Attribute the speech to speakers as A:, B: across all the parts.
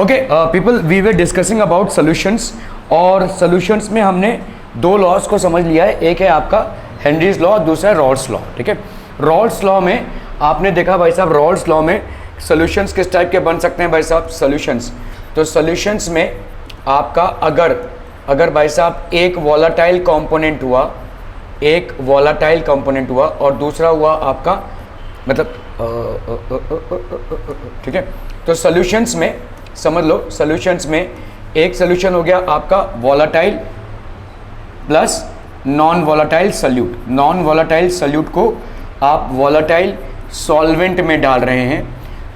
A: Okay people, we were discussing about solutions, और solutions में हमने दो लॉज को समझ लिया है। एक है आपका हेनरीज लॉ, दूसरा है रॉल्स लॉ। ठीक है, रॉल्स लॉ में आपने देखा भाई साहब, रॉल्स लॉ में सॉल्यूशंस किस टाइप के बन सकते हैं भाई साहब, सॉल्यूशंस। तो सॉल्यूशंस में आपका अगर भाई साहब एक वॉलेटाइल कंपोनेंट हुआ, एक वॉलेटाइल कंपोनेंट हुआ और दूसरा हुआ आपका मतलब ठीक है, तो सॉल्यूशंस में समझ लो, सॉल्यूशंस में एक सॉल्यूशन हो गया आपका volatile plus non volatile solute. Non volatile solute को आप वॉलेटाइल सॉल्वेंट में डाल रहे हैं,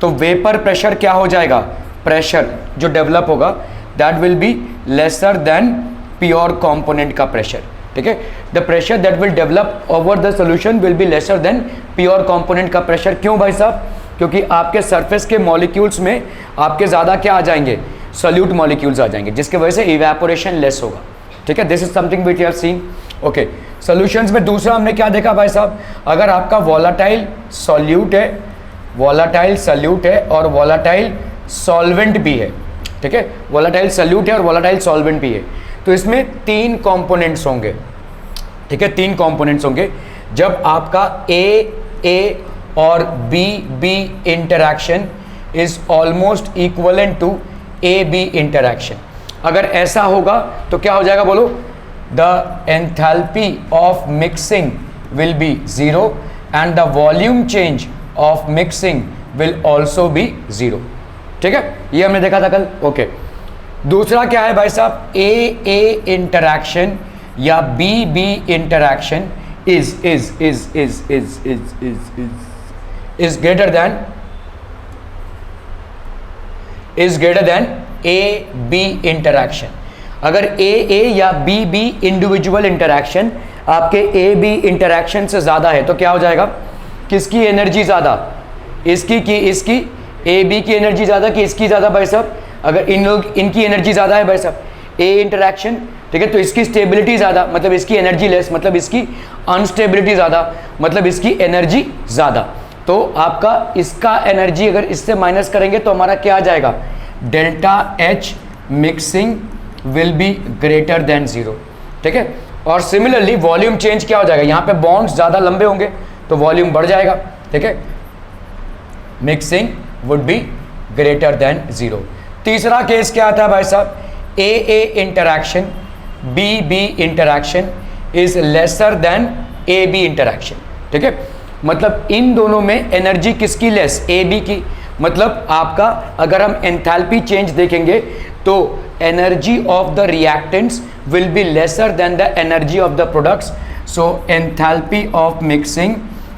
A: तो वेपर प्रेशर क्या हो जाएगा, प्रेशर जो डेवलप होगा that will be lesser than pure component का प्रेशर। ठीक है, the pressure that will develop over the solution will be lesser than pure component का प्रेशर। क्यों भाई साहब, क्योंकि आपके सरफेस के मॉलिक्यूल्स में आपके ज़्यादा क्या आ जाएंगे, सॉल्यूट मॉलिक्यूल्स आ जाएंगे, जिसकी वजह से इवेपोरेशन लेस होगा। ठीक है, this is something which you have seen. Okay, solutions में दूसरा हमने क्या देखा भाई साहब, अगर आपका वॉलेटाइल सॉल्यूट है, वॉलेटाइल सॉल्यूट है और वॉलेटाइल सॉल्वेंट भी है, ठीक है, वॉलेटाइल सॉल्यूट है और वॉलेटाइल सॉल्वेंट भी है, तो इसमें तीन कंपोनेंट्स होंगे। ठीक है, तीन कंपोनेंट्स होंगे। जब आपका ए और B interaction is almost equivalent to A B interaction, अगर ऐसा होगा तो क्या हो जाएगा बोलो, the enthalpy of mixing will be zero and the volume change of mixing will also be zero. ठीक है, ये हमने देखा था कल। ओके, दूसरा क्या है भाई साहब, ए इंटरैक्शन या B interaction is greater than A B interaction. अगर ए या बी इंडिविजुअल इंटरैक्शन आपके ए बी इंटरैक्शन से ज़्यादा है तो क्या हो जाएगा, किसकी एनर्जी ज़्यादा, इसकी कि इसकी, ए बी की एनर्जी ज़्यादा कि इसकी ज़्यादा भाई साहब, अगर इनकी एनर्जी ज़्यादा है भाई साहब, ए इंटरैक्शन, ठीक है, तो इसकी स्टेबिलिटी ज़्यादा मतलब इसकी एनर्जी लेस, मतलब इसकी अनस्टेबिलिटी ज़्यादा मतलब इसकी एनर्जी ज़्यादा। तो आपका इसका एनर्जी अगर इससे माइनस करेंगे तो हमारा क्या आ जाएगा, delta H mixing will be greater than zero. ठीक है, और सिमिलरली वॉल्यूम चेंज क्या हो जाएगा, यहाँ पे बॉन्ड्स ज़्यादा लंबे होंगे तो वॉल्यूम बढ़ जाएगा। ठीक है, mixing would be greater than zero. तीसरा केस क्या आता है भाई साहब, A interaction B interaction is lesser than A B interaction. ठीक है, मतलब इन दोनों में एनर्जी किसकी लेस, ए बी की, मतलब आपका अगर हम एंथैल्पी चेंज देखेंगे तो energy of the reactants will be lesser then the energy of the products, so enthalpy of mixing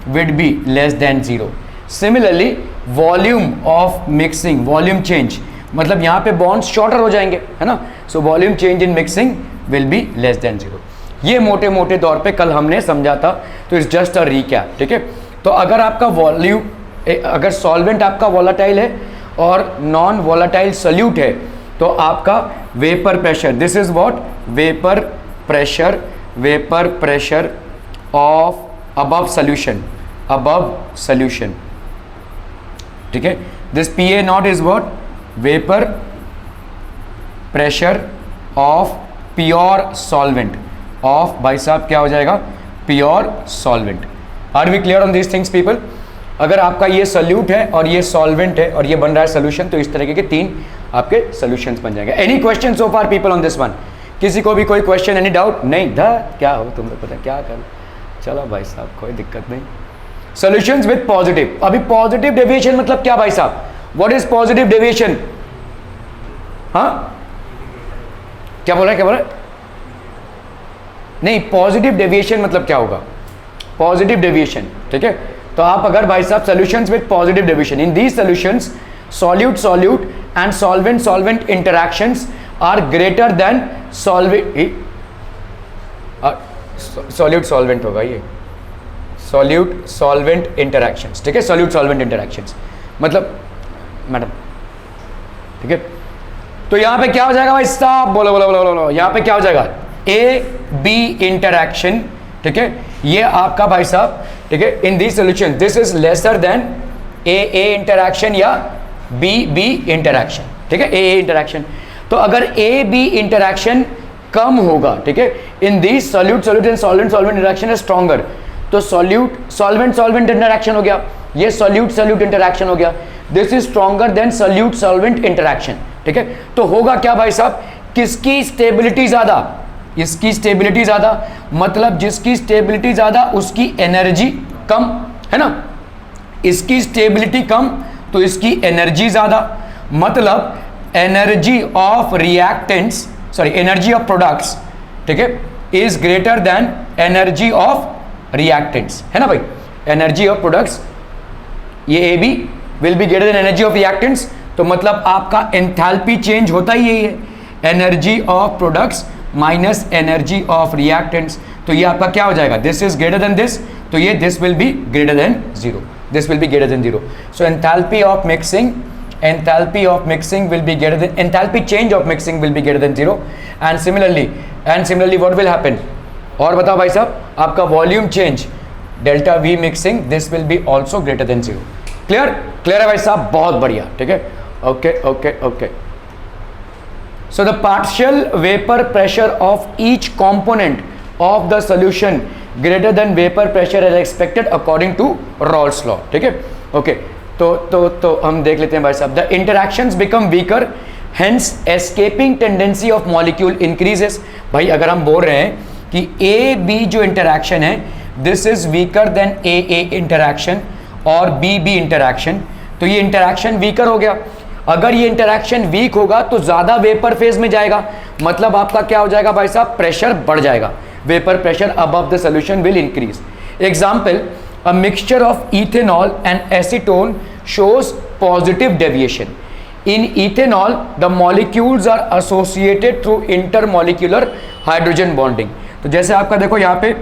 A: will be less than zero. Similarly volume of mixing, volume change मतलब यहाँ पे बॉन्ड्स शॉर्टर हो जाएंगे, है ना, so volume change in mixing will be less than zero. ये मोटे मोटे तौर पे कल हमने समझा था, तो इट्स जस्ट अ रीकैप। ठीक है, तो अगर आपका वॉल्यूम, अगर सॉल्वेंट आपका वॉलेटाइल है और नॉन वॉलेटाइल सॉल्यूट है तो आपका vapour pressure, this is what, vapour pressure of above solution. ठीक है, this P not is what, vapour pressure of pure solvent, of भाई साहब क्या हो जाएगा, pure solvent. Are we clear on these things people? अगर आपका ये सॉल्यूट है और ये सॉल्वेंट है और ये बन रहा है सोल्यूशन, तो इस तरीके के तीन आपके सोल्यूशंस बन जाएंगे। Any question so far people on this one? किसी को भी कोई क्वेश्चन, एनी डाउट? नहीं, क्या हो तुम लोग, पता क्या कर, चलो भाई साहब कोई दिक्कत नहीं। सोल्यूशंस विद पॉजिटिव, अभी पॉजिटिव डेविएशन मतलब क्या भाई साहब, व्हाट इज पॉजिटिव डेविएशन? हाँ, क्या बोल रहा है? नहीं, पॉजिटिव डेविएशन मतलब क्या होगा, पॉजिटिव डेविएशन। ठीक है, तो आप अगर भाई साहब solutions with positive deviation, in these solutions solute and solvent interactions are greater than solvent होगा ये, सॉल्वेंट इंटरैक्शंस। ठीक है, सॉल्वेंट इंटरैक्शंस मतलब मैडम, ठीक है, तो यहां पे क्या हो जाएगा भाई साहब, बोलो, यहां पे क्या हो जाएगा, ए बी इंटरैक्शन। ठीक है, ये आपका भाई साहब, ठीक है, in this solution this is lesser than A interaction या बी इंटरैक्शन। ठीक है, ए इंटरैक्शन। तो अगर ए बी इंटरैक्शन कम होगा, ठीक है, in this solute solute and solvent solvent interaction is stronger, तो सॉल्यूट सॉल्वेंट सॉल्वेंट इंटरैक्शन हो गया, ये सॉल्यूट सॉल्यूट इंटरैक्शन हो गया, this is stronger then solute solvent interaction, ठीक है। तो होगा क्या भाई साहब, किसकी स्टेबिलिटी ज्यादा, इसकी स्टेबिलिटी ज्यादा, मतलब जिसकी स्टेबिलिटी ज्यादा उसकी एनर्जी कम, है ना, इसकी स्टेबिलिटी कम तो इसकी एनर्जी ज्यादा, मतलब energy of reactants, sorry energy of products, ठीक है, is greater than energy of reactants, है ना भाई, एनर्जी ऑफ प्रोडक्ट्स, ये A B will be greater than energy of reactants, तो मतलब आपका एंथैल्पी चेंज होता ही यही है, energy of products minus energy of reactants, तो ये आपका क्या हो जाएगा, this is greater than this, तो ये this will be greater than zero, this will be greater than zero. So enthalpy of mixing, enthalpy of mixing will be greater than, enthalpy change of mixing will be greater than zero, and similarly what will happen, और बताओ भाई साहब, आपका volume change delta V mixing, this will be also greater than zero. Clear, clear है भाई साहब, बहुत बढ़िया, ठीक है, okay okay okay. So the partial vapour pressure of each component of the solution greater than vapour pressure as expected according to Raoult's law, ठीक है, okay. तो हम देख लेते हैं भाई साहब, the interactions become weaker, hence escaping tendency of molecule increases. भाई अगर हम बोल रहे हैं कि ए बी जो इंटरैक्शन है this is weaker than A interaction और बी बी इंटरैक्शन, तो ये इंटरैक्शन वीकर हो गया। अगर ये इंटरैक्शन वीक होगा तो ज़्यादा वेपर फेज में जाएगा, मतलब आपका क्या हो जाएगा भाई साहब, प्रेशर बढ़ जाएगा, vapour pressure above the solution will increase. Example, a mixture of ethanol and acetone shows positive deviation. In ethanol, the molecules are associated through intermolecular hydrogen bonding. तो जैसे आपका देखो यहाँ पे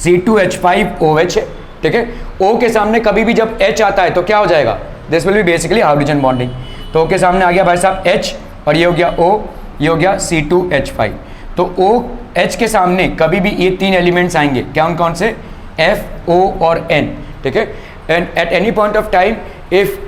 A: C2H5OH है, ठीक है, O के सामने कभी भी जब H आता है तो क्या हो जाएगा, this will B basically hydrogen bonding. तो O के सामने आ गया भाई साहब H और ये हो गया O, ये हो गया C2H5। तो OH के सामने कभी भी ये तीन एलिमेंट्स आएंगे, कौन कौन से, F O और N, ठीक है, and at any point of time if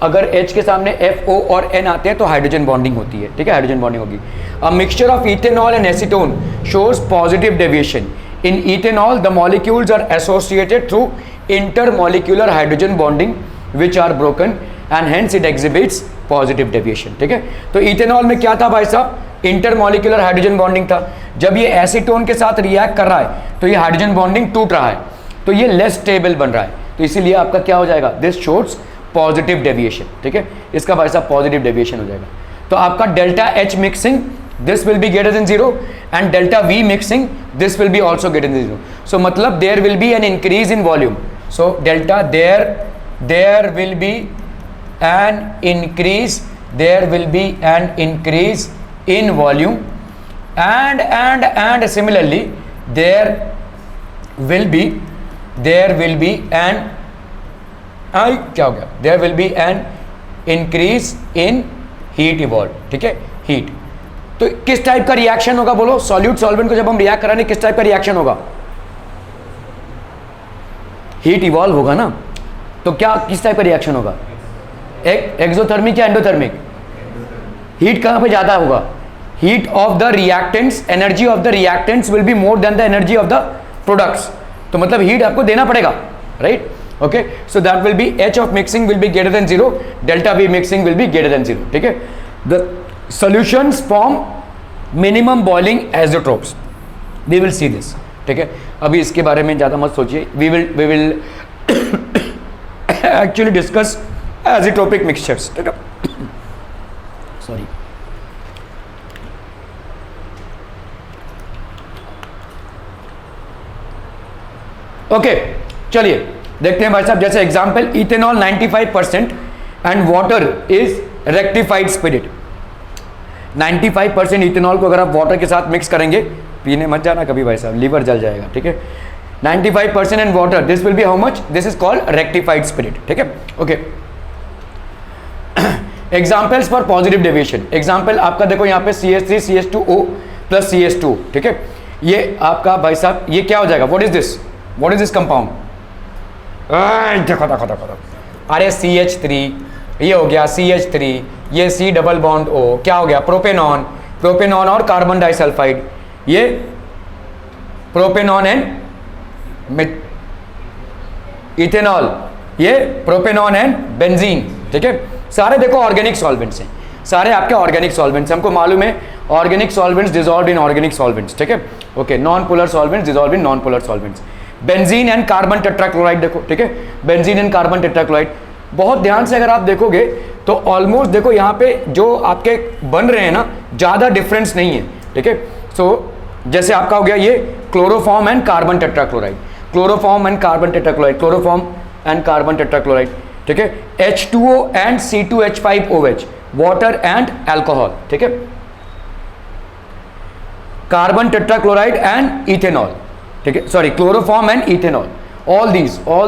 A: अगर H के सामने F O और N आते हैं तो हाइड्रोजन बॉन्डिंग होती है, ठीक है, हाइड्रोजन बॉन्डिंग होगी। A mixture of ethanol and acetone shows positive deviation. In ethanol the molecules are associated through intermolecular hydrogen bonding which are broken and hence it exhibits positive deviation, ठीक है। तो ethanol में क्या था भाई साहब, intermolecular hydrogen bonding था। जब ये एसीटोन के साथ रिएक्ट कर रहा है तो ये हाइड्रोजन बॉन्डिंग टूट रहा है, तो ये लेस स्टेबल बन रहा है, तो इसीलिए आपका क्या हो जाएगा, दिस शोज पॉजिटिव डेविएशन, ठीक है, इसका भाई साहब पॉजिटिव डेविएशन हो जाएगा। तो आपका delta H mixing this will be greater than zero and delta V mixing this will be also greater than zero. So मतलब there will be an increase in volume, so delta there will be an increase, there will be an increase in volume and similarly there will be an क्या हो गया, there will be an increase in heat evolved, ठीक है, heat. तो किस type का reaction होगा बोलो, सॉल्यूट सॉल्वेंट को जब हम रिएक्ट कराने किस टाइप का रिएक्शन होगा, हीट इवॉल्व होगा ना। तो क्या किस टाइप का रिएक्शन होगा, एक्सोथर्मिक या एंडोथर्मिक, हीट कहाँ पे ज़्यादा होगा, heat of the reactants, energy of the reactants will be more than the energy of the products, तो मतलब हीट आपको देना पड़ेगा, right, okay. So that will be H of mixing will be greater than zero, delta V mixing will be greater than zero, ठीक है। The solutions form minimum boiling azeotropes, we will see this, ठीक है। अभी इसके बारे में ज़्यादा मत सोचिए, we will actually discuss azeotropic mixtures, ठीक है, सॉरी। ओके, चलिए देखते हैं भाई साहब, जैसे example ethanol 95% and water is rectified spirit. 95% ethanol को अगर आप वाटर के साथ मिक्स करेंगे, पीने मत जाना कभी भाई साहब, लीवर जल जाएगा, ठीक है। 95% and water, this will B how much, this is called rectified spirit, ठीक है, okay. Examples for positive deviation, example आपका देखो यहाँ पे CH3 CH2O प्लस CH2, ठीक है, ये आपका भाई साहब ये क्या हो जाएगा, व्हाट इज दिस कंपाउंड, देखो, अरे CH3 ये हो गया CH3, ये C डबल बॉन्ड O, क्या हो गया प्रोपेनॉन, प्रोपेनॉन और कार्बन डाइसल्फाइड, ये प्रोपेनॉन एंड इथेनॉल, ये प्रोपेनॉन एंड बेंजीन, ठीक है। सारे देखो ऑर्गेनिक सॉल्वेंट्स हैं, सारे आपके ऑर्गेनिक सॉल्वेंट्स, हमको मालूम है organic solvents dissolved in organic solvents, ठीक है। Okay, non polar solvents dissolved in non polar solvents. Benzene and carbon tetrachloride देखो, ठीक है, बेंजीन एंड कार्बन टेट्राक्लोराइड, बहुत ध्यान से अगर आप देखोगे तो ऑलमोस्ट देखो यहाँ पे जो आपके बन रहे हैं ना, ज़्यादा डिफरेंस नहीं है, ठीक है। सो जैसे आपका हो गया ये chloroform and carbon tetrachloride, chloroform and carbon tetrachloride, chloroform and carbon tetrachloride, ठीक है। H2O and C2H5OH, water and alcohol, ठीक है। कार्बन टेट्राक्लोराइड एंड इथेनॉल, ठीक है, sorry chloroform and ethanol, all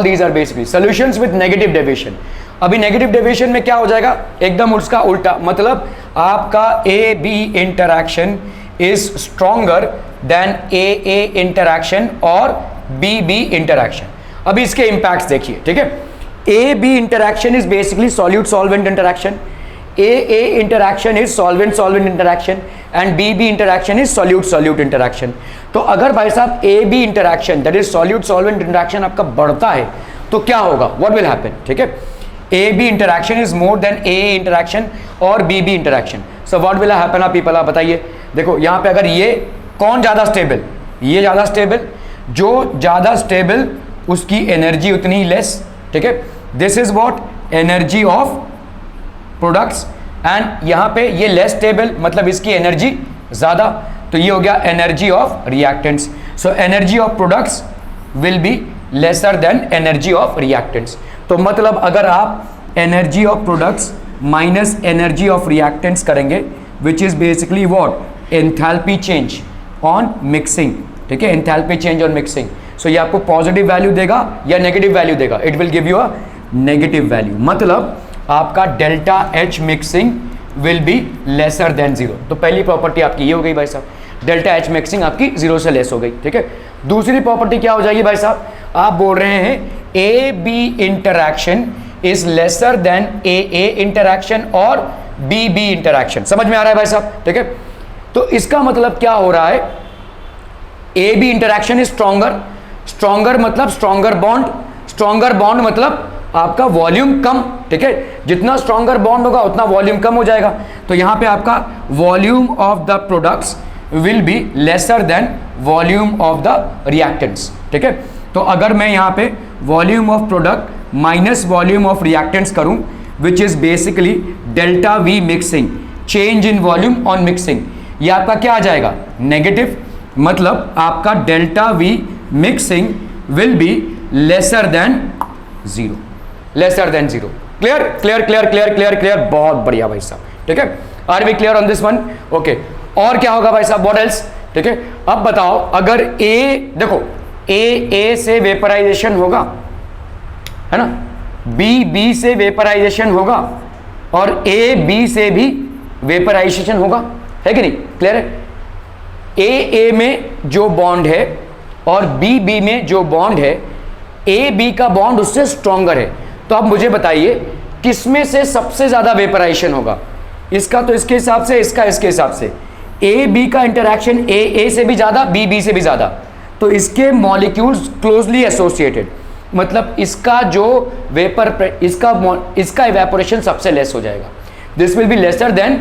A: these are basically solutions with negative deviation. अभी negative deviation में क्या हो जाएगा, एकदम उसका उल्टा, मतलब आपका AB interaction is stronger than AA interaction और BB इंटरैक्शन। अभी इसके इंपैक्ट्स देखिए, ठीक है। AB interaction is basically solute solvent interaction, AA interaction is solvent solvent interaction and BB interaction is solute solute interaction. तो अगर भाई साहब AB interaction that is solute solvent interaction आपका बढ़ता है तो क्या होगा, व्हाट विल हैपन, ठीक है। AB interaction is more than AA interaction और BB interaction, so what will happen आप पीपल, आप बताइए। देखो यहाँ पे अगर ये कौन ज्यादा स्टेबल, ये ज्यादा स्टेबल, जो ज्यादा स्टेबल उसकी एनर्जी उतनी ही लेस, ठीक है। This is what energy of products, and यहाँ पे ये लेस स्टेबल मतलब इसकी एनर्जी ज्यादा, तो ये हो गया energy of reactants. So energy of products will be lesser than energy of reactants. तो मतलब अगर आप energy of products minus energy of reactants करेंगे, which is basically what enthalpy change on mixing, ठीक है, enthalpy change on mixing. So ये आपको positive value देगा या नेगेटिव वैल्यू देगा, it will give you a negative value, मतलब आपका delta H mixing will be lesser than 0। तो पहली प्रॉपर्टी आपकी ये हो गई भाई साहब, डेल्टा H मिक्सिंग आपकी 0 से लेस हो गई, ठीक है। दूसरी प्रॉपर्टी क्या हो जाएगी भाई साहब, आप बोल रहे हैं AB interaction is lesser than AA interaction और BB इंटरैक्शन, समझ में आ रहा है भाई साहब, ठीक है। तो इसका मतलब क्या हो रहा है, AB interaction is stronger, stronger मतलब स्ट्रॉन्गर बॉन्ड, स्ट्रॉन्गर बॉन्ड मतलब आपका वॉल्यूम कम, ठीक है, जितना स्ट्रॉन्गर बॉन्ड होगा उतना वॉल्यूम कम हो जाएगा। तो यहाँ पे आपका volume of the products will be lesser than volume of the reactants, ठीक है। तो अगर मैं यहाँ पे volume of product minus volume of reactants करूँ, which is basically delta V mixing, change in volume on mixing, ये आपका क्या आ जाएगा, नेगेटिव, मतलब आपका delta V mixing will be lesser than 0, lesser than 0। Clear clear clear clear clear clear, बहुत बढ़िया भाई साहब, ठीक है। Are we clear on this one, okay. और क्या होगा भाई साहब, व्हाट एल्स, ठीक है। अब बताओ अगर A, देखो A से वेपराइजेशन होगा, है ना, B से वेपराइजेशन होगा और B से भी वेपराइजेशन होगा, है कि नहीं, क्लियर है। A में जो बॉन्ड है और B में जो बॉन्ड है, AB का बॉन्ड उससे स्ट्रॉन्गर है। तो अब मुझे बताइए किसमें से सबसे ज्यादा वेपराइजेशन होगा, इसका तो इसके हिसाब से, इसका इसके हिसाब से। AB का इंटरैक्शन AA से भी ज्यादा, BB से भी ज्यादा, तो इसके मॉलिक्यूल्स क्लोजली एसोसिएटेड, मतलब इसका जो वेपर, इसका इवेपोरेशन सबसे लेस हो जाएगा। This will be lesser than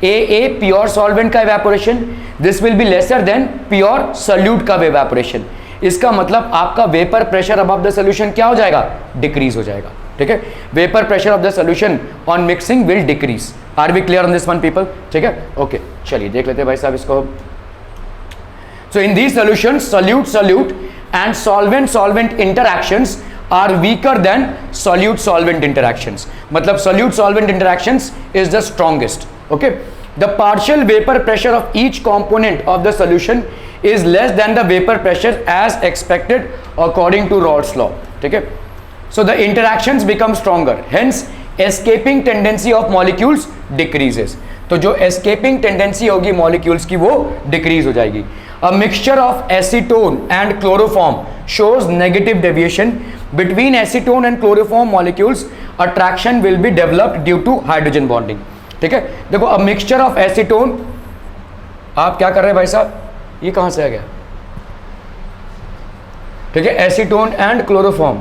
A: AA pure solvent का evaporation, this will be lesser than pure solute का इवेपोरेशन। इसका मतलब आपका vapour pressure above the solution क्या हो जाएगा, डिक्रीज हो जाएगा, ठीक है। Vapour pressure of the solution on mixing will decrease. Are we clear on this one people, ठीक है, ओके। चलिए देख लेते हैं भाई साहब इसको। So in these solutions solute solute and solvent solvent interactions are weaker than solute solvent interactions, मतलब solute solvent interactions is the strongest, okay. The partial vapor pressure of each component of the solution is less than the vapor pressure as expected according to Raoult's law, ठीक है। So the interactions become stronger, hence escaping tendency of molecules decreases, तो जो escaping tendency होगी molecules की वो decrease हो जाएगी। A mixture of acetone and chloroform shows negative deviation between acetone and chloroform molecules attraction will be developed due to hydrogen bonding. ठीक है, देखो अब मिक्सचर ऑफ एसीटोन, आप क्या कर रहे हैं भाई साहब, ये कहां से आ गया, ठीक है, एसीटोन एंड क्लोरोफॉर्म,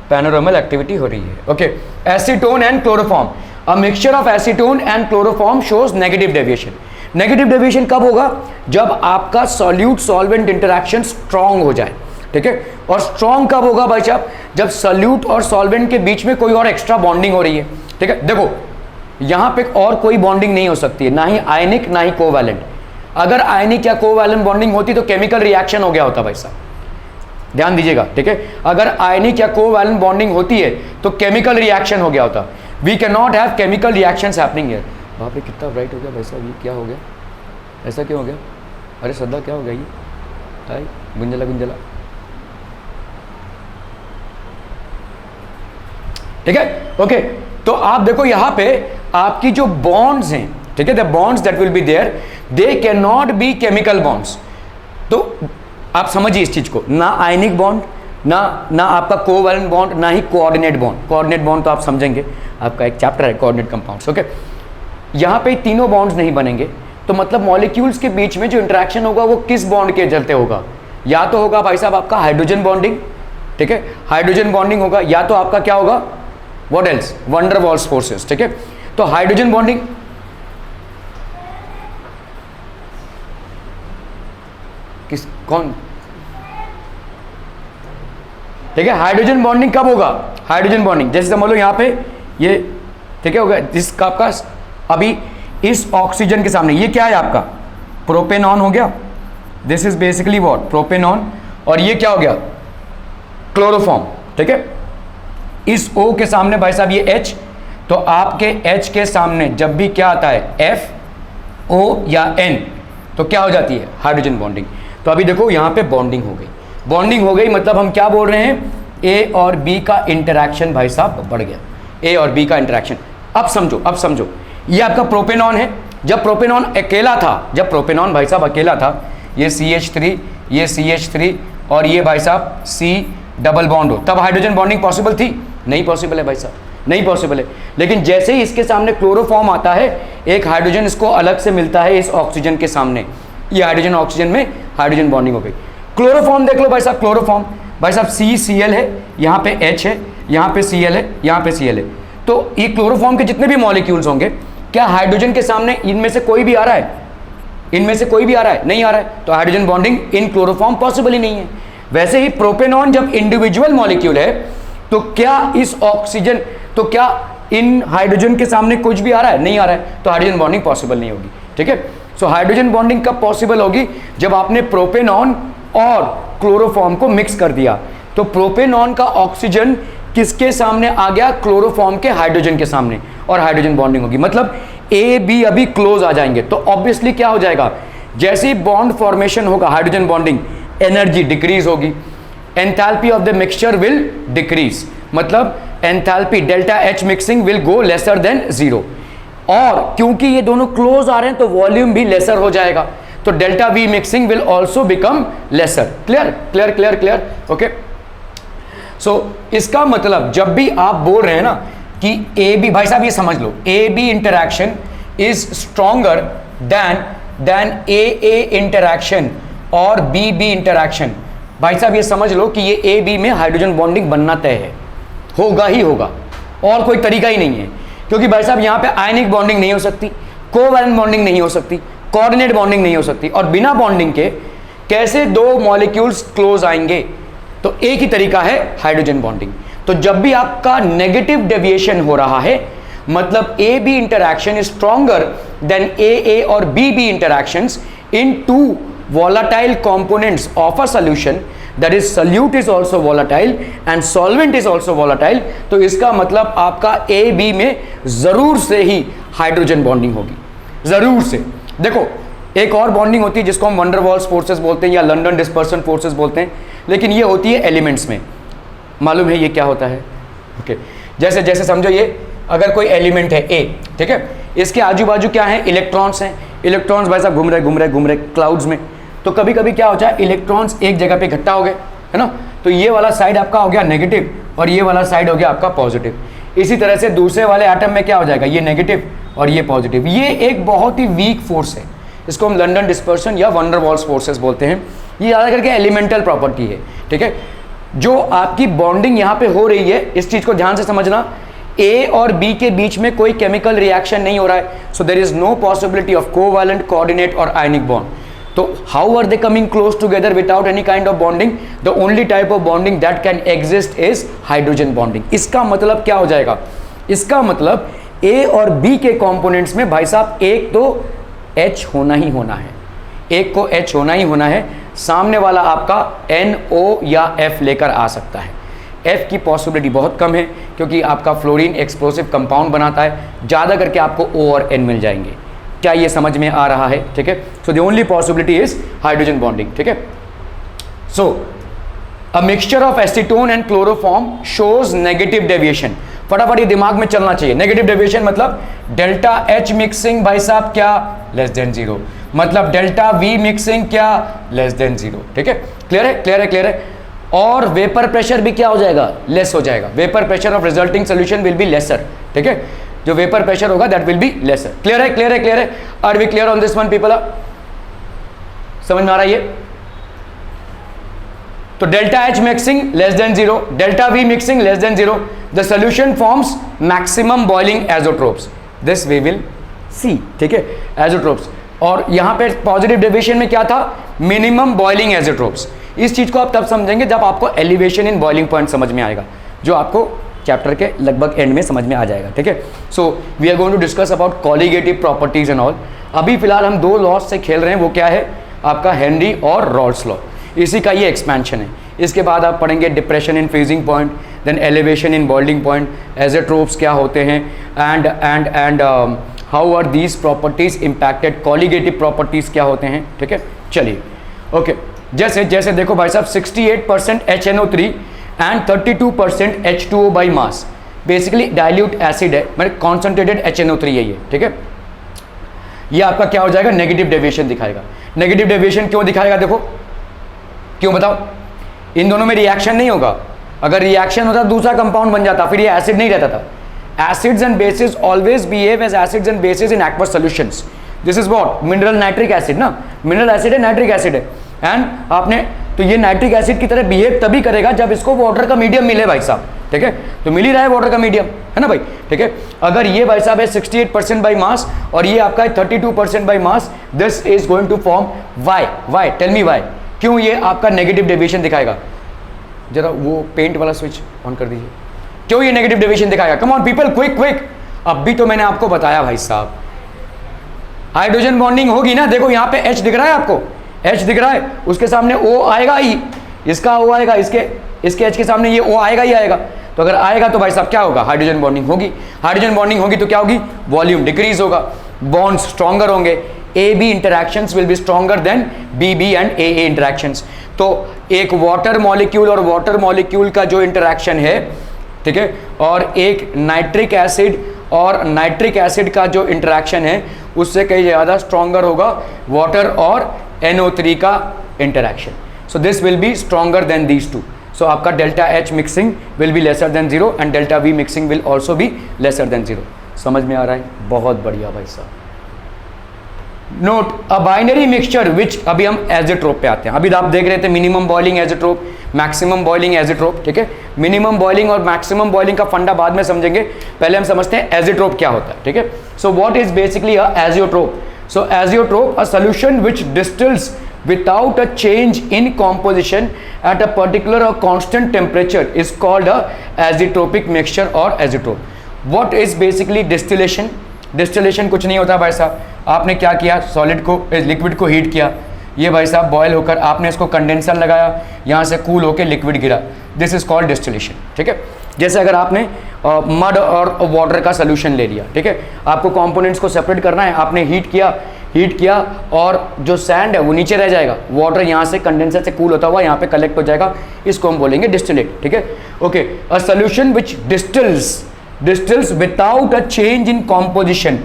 A: पैनोरामल एक्टिविटी हो रही है. Okay, acetone and chloroform, a mixture of acetone and chloroform shows negative deviation. Negative deviation कब होगा, जब आपका सॉल्यूट सॉल्वेंट इंटरैक्शन स्ट्रांग हो जाए. ठीक है, और स्ट्रांग कब होगा भाई साहब, जब सॉल्यूट और सॉल्वेंट के बीच में कोई और एक्स्ट्रा बॉन्डिंग हो रही है. ठीक है, देखो यहां पे और कोई बॉन्डिंग नहीं हो सकती है, ना ही आयनिक ना ही कोवैलेंट. अगर आयनिक या कोवैलेंट बॉन्डिंग होती तो केमिकल रिएक्शन हो गया होता भाई साहब, ध्यान दीजिएगा. ठीक है, अगर आयनिक या कोवैलेंट बॉन्डिंग होती है तो केमिकल रिएक्शन हो गया होता. We can not have chemical reactions happening here. वहां पे कितना ब्राइट हो गया भाई साहब, ये क्या हो गया, ऐसा क्यों हो गया, अरे श्रद्धा क्या हो गया, ये आई गुंजला गुंजला. ठीक है, ओके, तो आप देखो यहां पे आपकी जो बॉन्ड्स हैं, ठीक है, the bonds that will be there they can not be chemical bonds. तो आप समझिए इस चीज को, ना आयनिक बॉन्ड, ना आपका कोवैलेंट बॉन्ड, ना ही कोऑर्डिनेट बॉन्ड. कोऑर्डिनेट बॉन्ड तो आप समझेंगे, आपका एक चैप्टर है कोऑर्डिनेट कंपाउंड्स. ओके, यहां पे तीनों बॉन्ड्स नहीं बनेंगे, तो मतलब मॉलिक्यूल्स के बीच में जो इंटरेक्शन होगा वो किस बॉन्ड के चलते होगा, या तो होगा भाई साहब आपका हाइड्रोजन बॉन्डिंग. ठीक है, हाइड्रोजन बॉन्डिंग होगा, या तो आपका क्या होगा, what else, van der Waals forces. ठीक है, तो हाइड्रोजन बॉन्डिंग, किस कौन, ठीक है, हाइड्रोजन बॉन्डिंग कब होगा, हाइड्रोजन बॉन्डिंग जैसे समझ लो यहाँ पे ये, ठीक है, होगा जिसका आपका अभी इस ऑक्सीजन के सामने ये क्या है आपका प्रोपेनॉन हो गया, this is basically what propanone, और ये क्या हो गया क्लोरोफॉर्म. ठीक है, इस O के सामने भाई साहब ये H, तो आपके H के सामने जब भी क्या आता है F O या N तो क्या हो जाती है हाइड्रोजन बॉन्डिंग. तो अभी देखो यहाँ पे बॉन्डिंग हो गई, बॉन्डिंग हो गई, मतलब हम क्या बोल रहे हैं, A और B का इंटरैक्शन भाई साहब बढ़ गया, A और B का इंटरैक्शन. अब समझो, अब समझो, ये आपका प्रोपेनॉन है. जब प्रोपेनॉन अकेला था, जब प्रोपेनॉन भाई साहब अकेला था, ये CH3, ये CH3 और ये भाई साहब C डबल बॉन्ड हो, तब हाइड्रोजन बॉन्डिंग पॉसिबल थी, नहीं पॉसिबल है भाई साहब, नहीं पॉसिबल है. लेकिन जैसे ही इसके सामने क्लोरोफॉर्म आता है, एक हाइड्रोजन इसको अलग से मिलता है इस ऑक्सीजन के सामने, ये हाइड्रोजन ऑक्सीजन में हाइड्रोजन बॉन्डिंग हो गई. क्लोरोफॉर्म देख लो भाई साहब, क्लोरोफॉर्म भाई साहब CCl है, यहाँ पे H है, यहाँ पे Cl है, यहाँ पे Cl है. तो ये क्लोरोफॉर्म के जितने भी मॉलिक्यूल्स होंगे, क्या हाइड्रोजन के सामने इनमें से कोई भी आ रहा है, इनमें से कोई भी आ रहा है, नहीं आ रहा है, तो hydrogen bonding in chloroform possible ही नहीं है. वैसे ही प्रोपेनॉन जब इंडिविजुअल मॉलिक्यूल है, तो क्या इस ऑक्सीजन, तो क्या इन हाइड्रोजन के सामने कुछ भी आ रहा है, नहीं आ रहा है, तो हाइड्रोजन बॉन्डिंग पॉसिबल नहीं होगी. ठीक है, सो हाइड्रोजन बॉन्डिंग कब पॉसिबल होगी, जब आपने प्रोपेनॉन और क्लोरोफॉर्म को मिक्स कर दिया. तो प्रोपेनॉन का ऑक्सीजन किसके सामने आ गया, क्लोरोफॉर्म के हाइड्रोजन के सामने, और हाइड्रोजन बॉन्डिंग होगी, मतलब A B अभी क्लोज आ जाएंगे. तो ऑब्वियसली क्या हो जाएगा, जैसे ही बॉन्ड फॉर्मेशन होगा, हाइड्रोजन बॉन्डिंग, एनर्जी डिक्रीज होगी, enthalpy of the mixture will decrease, मतलब enthalpy delta H mixing will go lesser than 0. और क्योंकि ये दोनों क्लोज आ रहे हैं तो वॉल्यूम भी लेसर हो जाएगा, तो delta V mixing will also become lesser. Clear clear clear clear. Okay, so इसका मतलब जब भी आप बोल रहे हैं ना कि AB, भाई साहब ये समझ लो, AB interaction is stronger than AA interaction और BB इंटरैक्शन. भाई साहब ये समझ लो कि ये AB में हाइड्रोजन बॉन्डिंग बनना तय है, होगा ही होगा, और कोई तरीका ही नहीं है. क्योंकि भाई साहब यहाँ पे आयनिक बॉन्डिंग नहीं हो सकती, कोवैलेंट बॉन्डिंग नहीं हो सकती, कोऑर्डिनेट बॉन्डिंग नहीं हो सकती, और बिना बॉन्डिंग के कैसे दो मॉलिक्यूल्स क्लोज आएंगे. तो एक ही तरीका है हाइड्रोजन बॉन्डिंग. तो जब भी आपका नेगेटिव डेविएशन हो रहा है, मतलब AB interaction is stronger than AA और BB interactions in two volatile components of a solution, that is solute is also volatile and solvent is also volatile. तो इसका मतलब आपका AB में जरूर से ही हाइड्रोजन बॉन्डिंग होगी, जरूर से. देखो एक और बॉन्डिंग होती है जिसको हम वैन डर वाल्स फोर्सेस बोलते हैं या लंडन डिस्पर्सन फोर्सेस बोलते हैं, लेकिन ये होती है एलिमेंट्स में. मालूम है ये क्या होता है? ओके, जैसे जैसे समझो ये अगर कोई एलिमेंट है A, ठीक है, इसके आजू बाजू क्या है, इलेक्ट्रॉन्स हैं. इलेक्ट्रॉन्स भाई साहब घूम रहे क्लाउड्स में. तो कभी कभी क्या होता है, इलेक्ट्रॉन्स एक जगह पे इकट्ठा हो गए, है ना, तो तो ये वाला साइड आपका हो गया नेगेटिव और ये वाला साइड हो गया आपका पॉजिटिव। इसी तरह से दूसरे वाले एटम में क्या हो जाएगा, ये नेगेटिव और ये पॉजिटिव। ये एक बहुत ही वीक फोर्स है, इसको हम लंडन डिस्पर्सन या वंडर वॉल्स फोर्सेस बोलते हैं। ये ज़्यादा करके एलिमेंटल प्रॉपर्टी है, ठीक है। जो आपकी बॉन्डिंग यहाँ पे हो रही है, इस चीज़ को ध्यान से समझना, ए और बी के बीच में कोई केमिकल रिएक्शन नहीं हो रहा है, so there is no possibility of covalent, coordinate और आयनिक बॉन्ड। तो how are they coming close together without any kind of bonding? The only type of bonding that can exist is hydrogen bonding. इसका मतलब क्या हो जाएगा, इसका मतलब ए और बी के कंपोनेंट्स में भाई साहब एक तो H होना ही होना है, एक को H होना ही होना है, सामने वाला आपका NO या F लेकर आ सकता है। F की पॉसिबिलिटी बहुत कम है क्योंकि आपका फ्लोरीन एक्सप्लोसिव कंपाउंड बनाता है, ज़्यादा करके आपको O और N मिल जाएंगे। क्या ये समझ में आ रहा है? ठीक है, so the only possibility is hydrogen bonding. ठीक है, so a mixture of acetone and chloroform shows negative deviation. फटाफट ये दिमाग में चलना चाहिए। नेगेटिव डेविएशन मतलब डेल्टा H मिक्सिंग भाई साहब क्या, लेस देन 0, मतलब डेल्टा V मिक्सिंग क्या, लेस देन 0। ठीक है, क्लियर है, क्लियर है, क्लियर है। और वेपर प्रेशर भी क्या हो जाएगा, लेस हो जाएगा। Vapour pressure of resulting solution will be lesser. ठीक है, जो वेपर प्रेशर होगा that will be lesser. Clear है, क्लियर है, क्लियर है। Are we clear on this one people? समझ में आ रहा है ये? तो delta H mixing less than 0, delta V mixing less than 0, the solution forms maximum boiling azeotropes, this we will see. ठीक है, एजोट्रोप्स। और यहां पे पॉजिटिव डेविएशन में क्या था, मिनिमम बॉइलिंग एजोट्रोप्स। इस चीज को आप तब समझेंगे जब आपको एलिवेशन इन बॉइलिंग पॉइंट समझ में आएगा, जो आपको चैप्टर के लगभग एंड में समझ में आ जाएगा। ठीक है, so we are going to discuss about colligative properties and all. अभी फिलहाल हम दो लॉज से खेल रहे हैं, वो क्या है आपका हेनरी और रॉल्स लॉ, इसी का ये एक्सपेंशन है। इसके बाद आप पढ़ेंगे depression in freezing point, then elevation in boiling point, azeotropes क्या होते हैं, and how are these properties impacted, colligative properties क्या होते हैं। ठीक है, चलिए ओके। जैसे जैसे देखो भाई साहब 68% HNO3 and 32% H2O by mass, basically dilute acid है, मतलब कॉन्सेंट्रेटेड HNO3 है ये। ठीक है, ये आपका क्या हो जाएगा, नेगेटिव डेविएशन दिखाएगा। नेगेटिव डेविएशन क्यों दिखाएगा, देखो क्यों बताओ, इन दोनों में रिएक्शन नहीं होगा। अगर रिएक्शन होता दूसरा कंपाउंड बन जाता, फिर ये एसिड नहीं रहता था। Acids and bases always behave as acids and bases in aqueous solutions. This is what, mineral nitric acid ना, मिनरल एसिड है, नाइट्रिक एसिड है, एंड आपने तो ये नाइट्रिक एसिड की तरह बिहेव तभी करेगा जब इसको वाटर का मीडियम मिले भाई साहब। ठीक है, तो मिल ही रहा है वाटर का मीडियम, है ना भाई। ठीक है, अगर ये भाई साहब है 68% बाई मास और ये आपका है 32% by mass, this is going to form why, tell me why, क्यों ये आपका नेगेटिव डेविएशन दिखाएगा। जरा वो पेंट वाला स्विच ऑन कर दीजिए, क्यों ये नेगेटिव डेविएशन दिखाएगा, come on people, quick quick. अब भी तो मैंने आपको बताया भाई साहब, हाइड्रोजन बॉन्डिंग होगी ना, देखो यहाँ पे H दिख रहा है आपको, H दिख रहा है, उसके सामने O आएगा ही, इसका O आएगा, इसके H के सामने ये O आएगा ही आएगा। तो अगर आएगा तो भाई साहब क्या होगा, हाइड्रोजन बॉन्डिंग होगी। हाइड्रोजन बॉन्डिंग होगी तो क्या होगी, वॉल्यूम डिक्रीज होगा, बॉन्ड्स स्ट्रॉन्गर होंगे, AB interactions will be stronger than BB and AA interactions। तो एक वाटर मॉलिक्यूल और वाटर मॉलिक्यूल का जो इंटरेक्शन है, ठीक है, और एक नाइट्रिक एसिड और नाइट्रिक एसिड का जो इंटरेक्शन है, उससे कहीं ज़्यादा स्ट्रॉन्गर होगा वाटर और NO3 का interaction. So this will be stronger than these two. So आपका delta H mixing will be lesser than 0 and delta V mixing will also be lesser than 0। समझ में आ रहा है, बहुत बढ़िया भाई साहब। नोट अ बाइनरी मिक्सचर विच, अभी हम एजेट्रोप पे आते हैं। अभी आप देख रहे थे मिनिमम बॉइलिंग एजेट्रोप, मैक्सिमम बॉइलिंग एजेट्रोप। ठीक है, मिनिमम बॉइलिंग और मैक्सिमम बॉइलिंग का फंडा बाद में समझेंगे, पहले हम समझते हैं एजेट्रोप क्या होता है। ठीक है, so what is basically a azeotrope. So azeotrope a solution which distils without a change in composition at a particular or constant temperature is called a azeotropic mixture or azeotrope. What is basically distillation? Distillation कुछ नहीं होता भाई साहब, आपने क्या किया, solid को, liquid को हीट किया, ये भाई साहब बॉयल होकर आपने इसको कंडेंसर लगाया, यहाँ से कूल होकर लिक्विड गिरा, दिस इज कॉल्ड डिस्टिलेशन। ठीक है, जैसे अगर आपने मड और वाटर का सोल्यूशन ले लिया, ठीक है, आपको कंपोनेंट्स को सेपरेट करना है, आपने हीट किया और जो सैंड है वो नीचे रह जाएगा, वाटर यहाँ से कंडेंसर से कूल होता हुआ यहाँ पे कलेक्ट हो जाएगा, इसको हम बोलेंगे डिस्टिलेट। ठीक है, okay, a solution which distills without a change in composition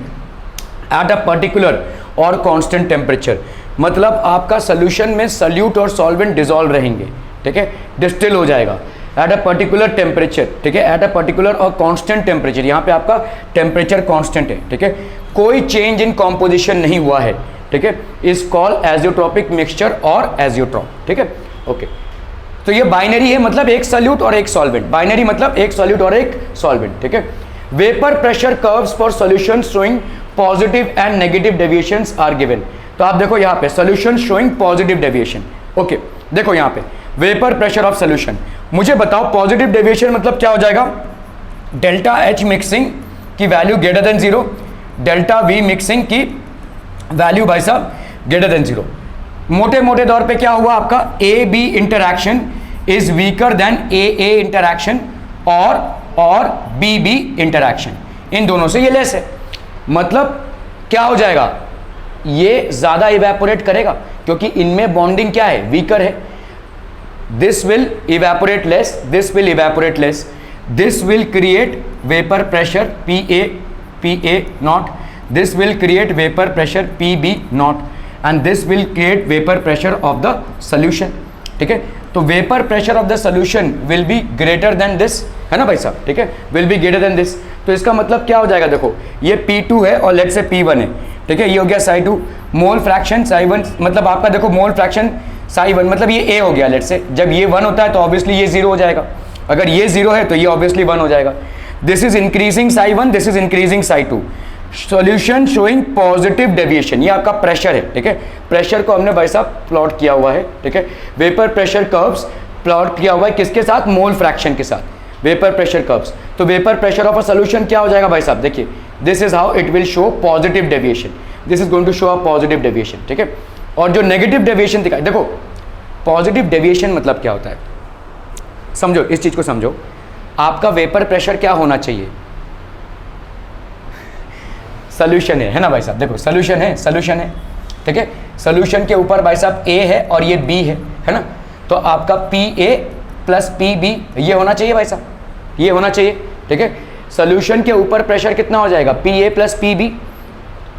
A: at a particular or constant temperature। मतलब आपका सोल्यूशन में सल्यूट और सॉल्वेंट डिसॉल्व रहेंगे, ठीक है, डिस्टिल हो जाएगा एट अ पर्टिकुलर टेम्परेचर, ठीक है, एट अ पर्टिकुलर और कांस्टेंट टेम्परेचर, यहाँ पे आपका टेम्परेचर कांस्टेंट है, ठीक है, कोई चेंज इन कॉम्पोजिशन नहीं हुआ है, ठीक है, इज कॉल्ड एजियोट्रोपिक मिक्सचर और एजियोट्रॉप, ठीक है, ओके। तो ये बाइनरी है, मतलब एक सॉल्यूट और एक सॉल्वेंट, बाइनरी मतलब एक सॉल्यूट और एक सॉल्वेंट, ठीक है। Vapour pressure curves for solution showing positive and negative deviations are given. तो आप देखो यहाँ पे solution showing positive deviation, okay, देखो यहाँ पे वेपर प्रेशर ऑफ सॉल्यूशन, मुझे बताओ पॉजिटिव डेविएशन मतलब क्या हो जाएगा, डेल्टा एच मिक्सिंग की value greater than 0, delta V mixing की वैल्यू भाई साहब ग्रेटर देन 0। मोटे मोटे तौर पे क्या हुआ आपका, A B interaction is weaker than A A interaction और बी बी इंटरैक्शन, इन दोनों से ये लेस है, मतलब क्या हो जाएगा, ये ज्यादा इवेपोरेट करेगा क्योंकि इनमें बॉन्डिंग क्या है, वीकर है। This will evaporate less, this will evaporate less, this will create vapour pressure P A not, this will create vapor pressure PB naught and this will create vapor pressure of the solution, ठीक है। तो vapor pressure of the solution will be greater than this, है ना भाई साहब, ठीक है, will be greater than this। तो इसका मतलब क्या हो जाएगा, देखो ये P2 है और लेट्स से P1 है, ठीक है, ये हो गया psi2, मोल फ्रैक्शन psi1, मतलब आपका देखो मोल फ्रैक्शन psi1 मतलब ये A हो गया, लेट्स से जब ये 1 होता है तो ऑब्वियसली ये 0 हो जाएगा, अगर ये 0 है तो ये ऑब्वियसली 1 हो जाएगा। This is increasing psi1, this is increasing psi2, solution showing positive deviation, ये आपका प्रेशर है, ठीक है, प्रेशर को हमने भाई साहब प्लॉट किया हुआ है, ठीक है, वेपर प्रेशर कर्व्स प्लॉट किया हुआ है किसके साथ, मोल फ्रैक्शन के साथ, वेपर प्रेशर कर्व्स। तो vapour pressure of a solution क्या हो जाएगा भाई साहब, देखिए this is how it will show positive deviation, this is going to show a positive deviation, ठीक है। और जो नेगेटिव डेविएशन दिखाए, देखो पॉजिटिव डेविएशन मतलब क्या होता है, समझो इस चीज को समझो, आपका वेपर प्रेशर क्या होना चाहिए, सोल्यूशन है ना भाई साहब, देखो सोल्यूशन है, ठीक है, सोल्यूशन के ऊपर भाई साहब ए है और ये बी है ना, तो आपका P A plus P B ये होना चाहिए भाई साहब, ये होना चाहिए, ठीक है। सोल्यूशन के ऊपर प्रेशर कितना हो जाएगा, P A plus P B,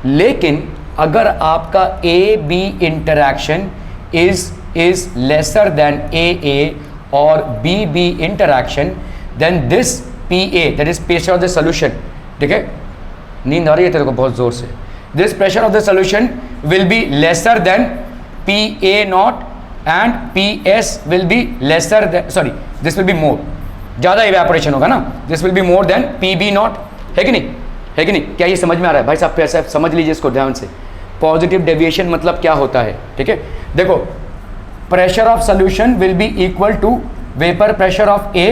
A: लेकिन अगर आपका A B interaction is lesser than A A और B B interaction, then this P A that is pressure of the solution, ठीक है, नींद आ रही है तेरे को बहुत जोर से, this pressure of the solution will be lesser than P A not and P S will be lesser than, sorry this will be more, ज़्यादा इवेपोरेशन होगा ना, this will be more than P B not, है कि नहीं, है कि नहीं, क्या ये समझ में आ रहा है भाई साहब, पैसा समझ लीजिए इसको ध्यान से, पॉजिटिव डेविएशन मतलब क्या होता है, ठीक है। देखो pressure of solution will be equal to vapour pressure of A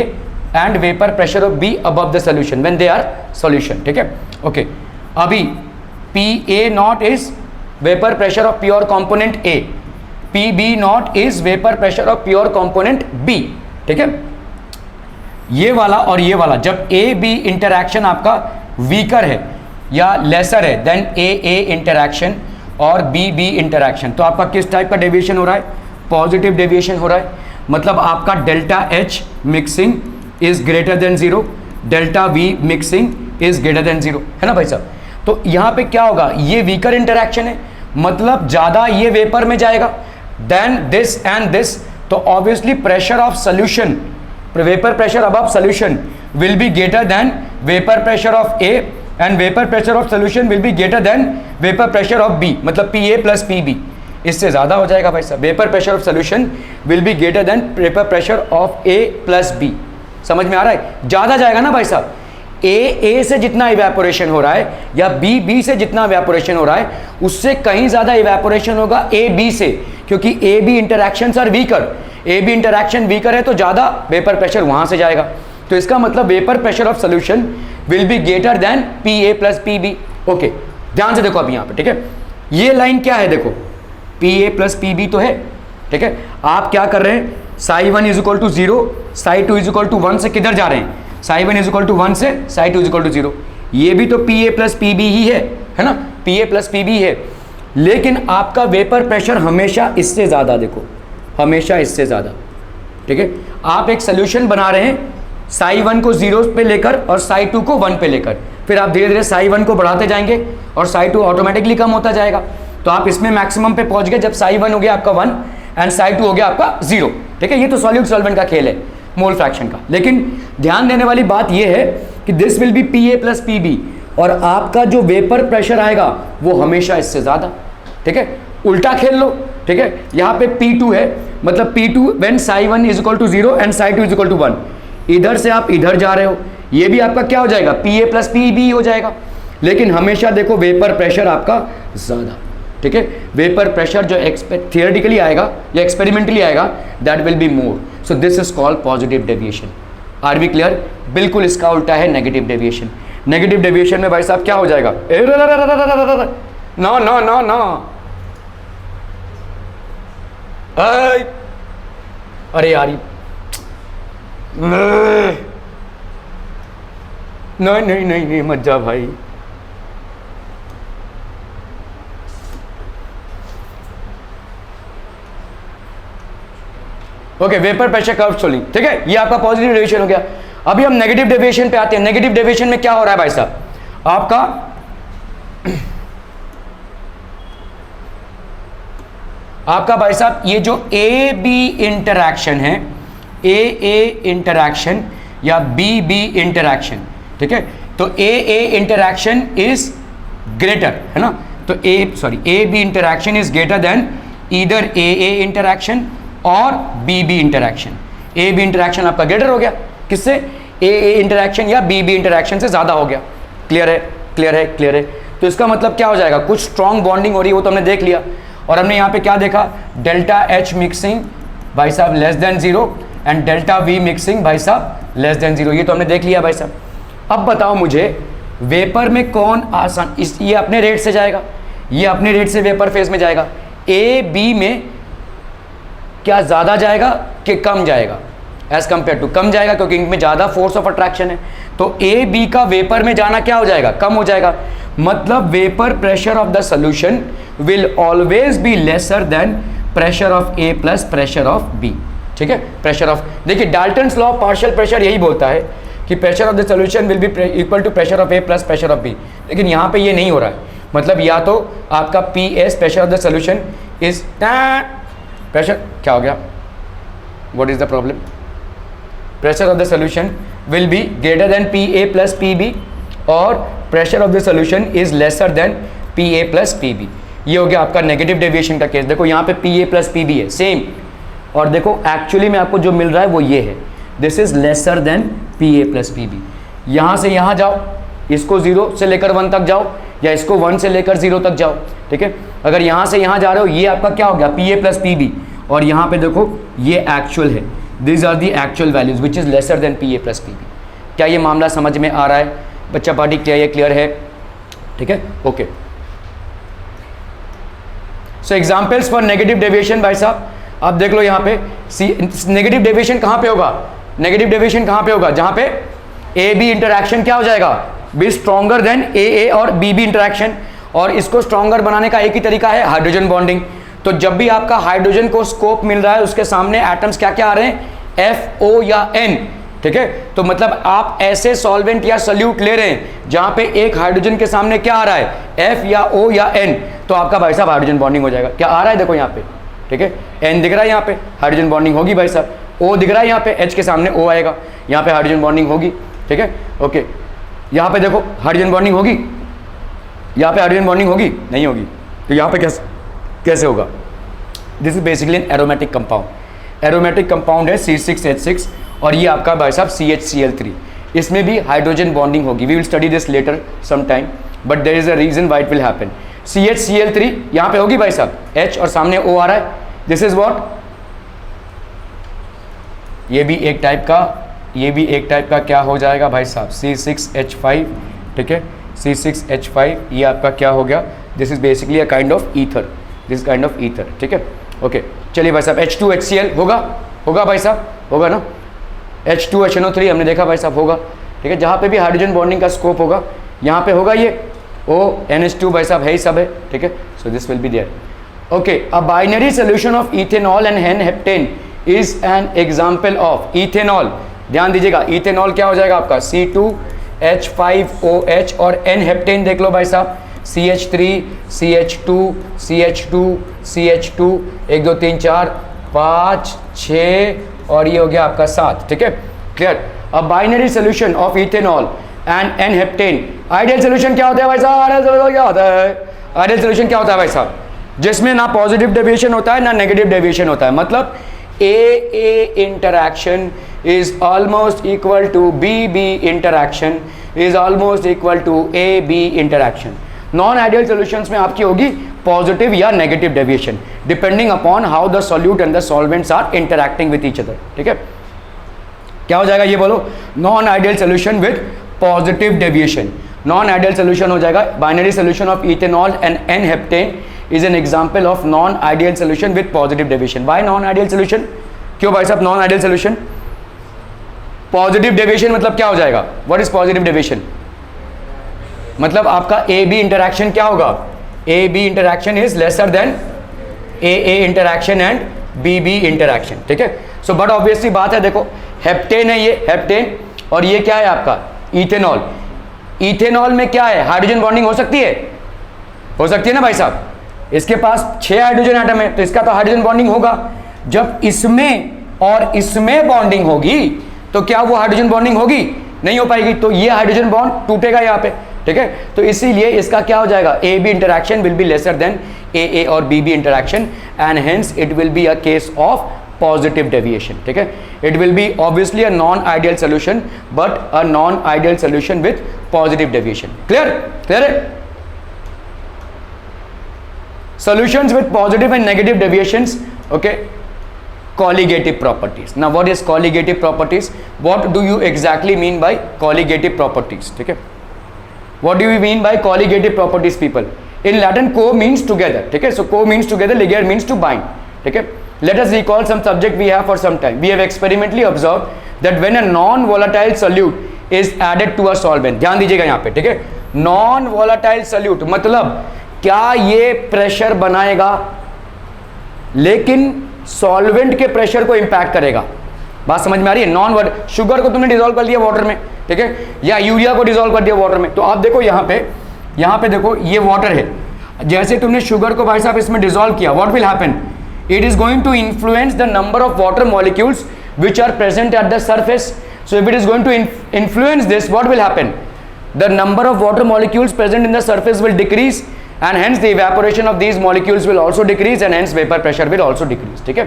A: and vapour pressure of B above the solution when they are solution, ठीक है, ओके। अभी P A not is vapour pressure of pure component A, P B not is vapour pressure of pure component B, ठीक है। ये वाला और ये वाला जब ए बी इंटरैक्शन आपका वीकर है या लेसर है देन ए ए इंटरैक्शन और बी बी इंटरैक्शन, तो आपका किस टाइप का डेविएशन हो रहा है, पॉजिटिव डेविएशन हो रहा है, मतलब आपका delta H mixing is greater then 0, delta V mixing is greater then 0, है ना भाई साहब। तो यहाँ पे क्या होगा, ये वीकर इंटरैक्शन है, मतलब ज़्यादा ये वेपर में जाएगा देन दिस एंड दिस, तो obviously pressure of solution, vapour pressure above solution will be greater than vapour pressure of A and vapour pressure of solution will be greater than vapour pressure of B, मतलब P A plus P B, इससे ज़्यादा हो जाएगा भाई साहब, vapour pressure of solution will be greater than vapour pressure of A plus B, समझ में आ रहा है, ज़्यादा जाएगा ना भाई साहब, ए से जितना इवेपोरेशन हो रहा है या बी से जितना इवेपोरेशन हो रहा है उससे कहीं ज़्यादा इवेपोरेशन होगा ए बी से, क्योंकि A B interactions are weaker, A B interaction weaker है तो ज़्यादा वेपर प्रेशर वहाँ से जाएगा, तो इसका मतलब vapour pressure of solution will be greater than P A plus P B, okay. ध्यान से देखो अभी यहाँ पे, ठीक है, ये लाइन क्या है, देखो P A plus P B तो है, ठीक है, आप क्या कर रहे हैं, psi1 is equal to 0, psi2 is equal to 1 से किधर जा रहे हैं, psi1 इज इक्वल टू 1 से psi2 इज इक्वल टू 0, ये भी तो P A plus P B ही है ना, P A plus P B है, लेकिन आपका वेपर प्रेशर हमेशा इससे ज़्यादा, देखो हमेशा इससे ज़्यादा, ठीक है। आप एक सोल्यूशन बना रहे हैं psi1 को 0 पे लेकर और psi2 को 1 पे लेकर, फिर आप धीरे धीरे psi1 को बढ़ाते जाएंगे और psi2 ऑटोमेटिकली कम होता जाएगा, तो आप इसमें मैक्सिमम पे पहुंच गए जब psi1 हो गया आपका 1 एंड psi2 हो गया आपका 0, ठीक है, ये तो सॉल्यूट सॉल्वेंट का खेल है मोल फ्रैक्शन का। लेकिन ध्यान देने वाली बात ये है कि this will be P A plus P B, और आपका जो वेपर प्रेशर आएगा वो हमेशा इससे ज्यादा। ठीक है, उल्टा खेल लो। ठीक है, यहाँ पे P2 है, मतलब P2 when psi1 is equal to 0 and psi2 is equal to 1, इधर से आप इधर जा रहे हो, ये भी आपका क्या हो जाएगा, Pa प्लस Pb हो जाएगा। लेकिन हमेशा देखो वेपर प्रेशर आपका ज्यादा। ठीक है, वेपर प्रेशर जो थियोरेटिकली आएगा या एक्सपेरिमेंटली आएगा that will be more, so this is called positive deviation. Are we clear? बिल्कुल इसका उल्टा है नेगेटिव डेविएशन। नेगेटिव डेविएशन में भाई साहब क्या हो जाएगा, नो नो नो नो, अरे यार नहीं नहीं नहीं नहीं मत जा भाई। Okay, vapour pressure curve solving. ठीक है, ये आपका पॉजिटिव डेविएशन हो गया। अभी हम नेगेटिव डेविएशन पे आते हैं। नेगेटिव डेविएशन में क्या हो रहा है भाई साहब, आपका भाई साहब ये जो ए बी इंटरैक्शन है, ए ए इंटरैक्शन या बी बी इंटरैक्शन, ठीक है, तो A A interaction is greater, है ना, तो A B interaction is greater than either A A interaction और B B interaction. A B interaction आपका ग्रेटर हो गया किससे, ए ए इंटरैक्शन या बी बी इंटरैक्शन से ज्यादा हो गया। क्लियर है, क्लियर है, क्लियर है। तो इसका मतलब क्या हो जाएगा, कुछ स्ट्रॉन्ग बॉन्डिंग हो रही है, वो तो हमने देख लिया। और हमने यहाँ पे क्या देखा, डेल्टा एच मिक्सिंग भाई साहब less than 0 and delta V mixing भाई साहब लेस देन 0, ये तो हमने देख लिया भाई साहब। अब बताओ मुझे वेपर में कौन आसान, ये अपने रेट से जाएगा, ये अपने रेट से वेपर फेज में जाएगा, ए बी में क्या ज़्यादा जाएगा कि कम जाएगा, एज कंपेयर टू कम जाएगा, क्योंकि इनमें ज़्यादा फोर्स ऑफ अट्रैक्शन है। तो ए बी का वेपर में जाना क्या हो जाएगा, कम हो जाएगा। मतलब vapour pressure of the solution will always be lesser than pressure of A plus pressure of B. ठीक है, प्रेशर ऑफ, देखिए Dalton's law of partial pressure यही बोलता है कि pressure of the solution will be equal to pressure of A plus pressure of B, लेकिन यहाँ पे ये नहीं हो रहा है। मतलब या तो आपका P S pressure of the solution is pressure, क्या हो गया, what is the problem, pressure of the solution will be greater than P A plus P B और pressure of the solution is lesser than P A plus P B. ये हो गया आपका negative deviation का case. देखो यहाँ पे P A plus P B है सेम, और देखो एक्चुअली में आपको जो मिल रहा है वो ये है, this is lesser than P A plus P B. यहाँ से यहाँ जाओ, इसको 0 से लेकर 1 तक जाओ या इसको 1 से लेकर 0 तक जाओ। ठीक है, अगर यहाँ से यहाँ जा रहे हो ये आपका क्या हो गया, P A plus P B, और यहाँ पे देखो ये एक्चुअल है, this are the actual values which is lesser than P A plus P B. क्या ये मामला समझ में आ रहा है बच्चा पार्टी, क्या ये क्लियर है? ठीक है, okay. So examples for negative deviation भाई साहब आप देख लो यहाँ पे, नेगेटिव डेविएशन कहाँ पे होगा, नेगेटिव डेविएशन कहाँ पे होगा, जहाँ पे ए बी इंटरैक्शन क्या हो जाएगा, B stronger then A A और बी बी इंटरैक्शन। और इसको स्ट्रॉन्गर बनाने का एक ही तरीका है, हाइड्रोजन बॉन्डिंग। तो जब भी आपका हाइड्रोजन को स्कोप मिल रहा है उसके सामने एटम्स क्या क्या आ रहे हैं, एफ ओ या एन। ठीक है, तो मतलब आप ऐसे सॉल्वेंट या सॉल्यूट ले रहे हैं जहां पे एक हाइड्रोजन के सामने क्या आ रहा है, एफ या ओ या एन, तो आपका भाई साहब हाइड्रोजन बॉन्डिंग हो जाएगा। क्या आ रहा है देखो यहाँ पे, ठीक है, एन दिख रहा है यहाँ पे, हाइड्रोजन बॉन्डिंग होगी भाई साहब। ओ दिख रहा है यहाँ पे, एच के सामने ओ आएगा, यहाँ पे हाइड्रोजन बॉन्डिंग होगी। ठीक है, ओके, यहाँ पे देखो हाइड्रोजन बॉन्डिंग होगी, यहाँ पे हाइड्रोजन बॉन्डिंग होगी, नहीं होगी, तो यहाँ पे कैसे होगा, this is basically an aromatic compound. Aromatic compound है C6H6 और ये आपका भाई साहब CHCl3, इसमें भी हाइड्रोजन बॉन्डिंग होगी। We will study this later some time, but there is a reason why it will happen. CHCl3 यहाँ पे होगी भाई साहब, H और सामने O आ रहा है, दिस इज व्हाट, ये भी एक टाइप का, ये भी एक टाइप का क्या हो जाएगा भाई साहब, C6H5। ठीक है, C6H5 ये आपका क्या हो गया, this is basically a kind of ether, this kind of ether. ठीक है, ओके, चलिए भाई साहब H2HCl होगा भाई साहब, होगा ना, H2HNO3 हमने देखा भाई साहब होगा। ठीक है, जहाँ पे भी हाइड्रोजन बॉन्डिंग का स्कोप होगा यहाँ पे होगा ये ONH2 भाई साहब है ही सब है। ठीक है, so this will be there. Okay, a binary solution of ethanol and heptane is an example of ethanol. ध्यान दीजिएगा, इथेनॉल क्या हो जाएगा आपका C2H5OH और N हेप्टेन देख लो भाई साहब, CH3 CH2 CH2 CH2 1 2 3 4 5, 6 और ये हो गया आपका 7, ठीक है, क्लियर। अब binary solution of ethanol and n heptane, ideal solution क्या होता है भाई साहब, आइडियल सोल्यूशन क्या होता है, आइडियल सोल्यूशन क्या होता है भाई साहब, जिसमें ना पॉजिटिव डेविएशन होता है ना नेगेटिव डेविएशन होता है, मतलब A interaction is almost equal to B interaction is almost equal to AB interaction. Non ideal solutions में आपकी होगी पॉजिटिव या negative deviation depending upon how the solute and the solvents are interacting with each other, ठीक है। क्या हो जाएगा ये बोलो, non ideal solution with positive deviation, non ideal solution हो जाएगा binary solution of ethanol and n heptane is an example of non-ideal solution with positive deviation. Why non-ideal solution? क्यों भाई साहब non-ideal solution? Positive deviation मतलब क्या हो जाएगा? What is positive deviation? मतलब आपका A-B interaction क्या होगा? A-B interaction is lesser than A-A interaction and B-B interaction, ठीक है। So but obviously बात है, देखो हेप्टेन है ये, हेप्टेन, और ये क्या है आपका इथेनॉल। इथेनॉल में क्या है, हाइड्रोजन बॉन्डिंग हो सकती है, हो सकती है ना भाई साहब। इसके पास 6 हाइड्रोजन एटम है तो इसका तो हाइड्रोजन बॉन्डिंग होगा। जब इसमें और इसमें बॉन्डिंग होगी तो क्या वो हाइड्रोजन बॉन्डिंग होगी, नहीं हो पाएगी, तो ये हाइड्रोजन बॉन्ड टूटेगा यहाँ पे, ठीक है। तो इसीलिए इसका क्या हो जाएगा, A B interaction will be lesser than A A और B B interaction and hence it will be a case of positive deviation, ठीक है। It will be obviously a non ideal solution but a non ideal solution with positive deviation. Clear, clear है। Solutions with positive and negative deviations, okay, colligative properties. Now what is colligative properties? What do you exactly mean by colligative properties, ठीक है। What do you mean by colligative properties people? In Latin co means together, ठीक है, so co means together, ligare means to bind, ठीक है। Let us recall some subject we have for some time. We have experimentally observed that when a non-volatile solute is added to a solvent, ध्यान दीजिएगा यहाँ पे, ठीक है, non-volatile solute मतलब क्या ये प्रेशर बनाएगा लेकिन सॉल्वेंट के प्रेशर को इंपैक्ट करेगा, बात समझ में आ रही है। नॉन शुगर को तुमने डिसॉल्व कर दिया वाटर में, ठीक है, या यूरिया को डिसॉल्व कर दिया वाटर में, तो आप देखो यहाँ पे देखो ये वाटर है, जैसे तुमने शुगर को भाई साहब इसमें डिसॉल्व किया, what will happen, it is going to influence the number of water molecules which are present at the surface. So if it is going to influence this, what will happen, the number of water molecules present in the surface will decrease and hence the evaporation of these molecules will also decrease and hence vapor pressure will also decrease, ठीक है।